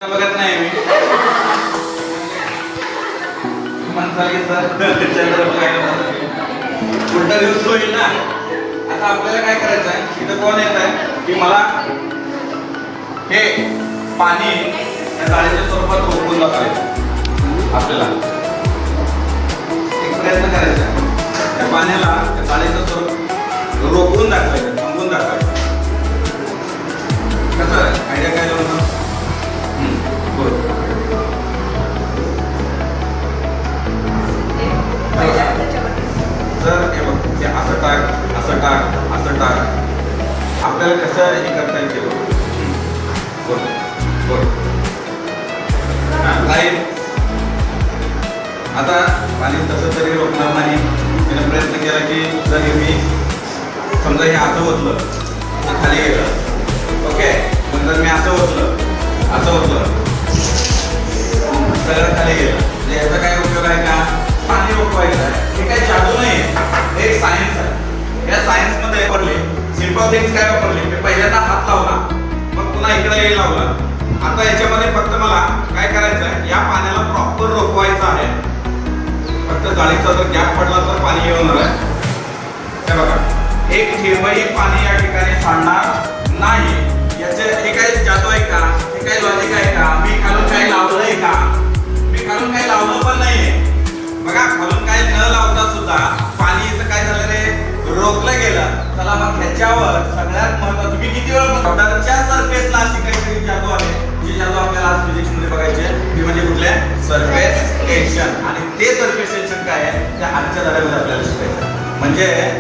बघत नाही मी म्हणसाली सर चंद्र बघायला पुढचा दिवस होईल ना. आता आपल्याला काय करायचं आहे, इथं कोण येत आहे की मला हे पाणी या जाळीच्या स्वरूपात रोखून दाखवायचं. आपल्याला एक प्रयत्न करायचा आहे, त्या पाण्याला त्या जाळीचं स्वरूप रोखून दाखवायचं, थांबवून दाखवायचं. कसं आयडिया काय लावलं जर हे बघ ते असं टाक असं टाक असं टाक आपल्याला कसं हे करता येईल केलं आता पाणी तसं तरी रोखणार नाही. त्याने प्रयत्न केला की जर मी समजा हे असं होतलं तर खाली गेलं, ओके, नंतर मी असं होतलं सगळं खाली गेलं. याचा काय उपयोग आहे का? पाणी रोखवायचं आहे. हे काय जादू नाही, हे एक सायन्स आहे. या सायन्स मध्ये वापरले सिंपल थिंग्स काय वापरले, मी पहिल्यांदा हात लावला मग पुन्हा इकडे लावला. आता याच्यामध्ये फक्त मला काय करायचं आहे, या पाण्याला प्रॉपर रोखवायचं आहे. फक्त जाळीचा जर गॅप पडला तर पाणी येणार आहे. हे बघा, एक थेंबही पाणी या ठिकाणी सांडणार नाही. याचे हे काय जादू आहे का? हे काय लॉजिक आहे का? मी खालून काय लावलंय का? मी खालून काय लावलं पण नाहीये. बघा, खालून काय न लावता सुद्धा पाणी इथं काय झालं रे, रोखलं गेलं. चला मग ह्याच्यावर सगळ्यात महत्त्वाचं, तुम्ही किती वेळा वॉटरच्या सरफेसला अशी काहीतरी जादू आहे, जी जादू आपल्याला आज फिजिक्स मध्ये बघायची आहे. ती म्हणजे कुठल्या? Surface tension. आणि ते सरफेस टेन्शन काय आहे, त्या आजच्या धड्यामध्ये आपल्याला शिकायचं म्हणजे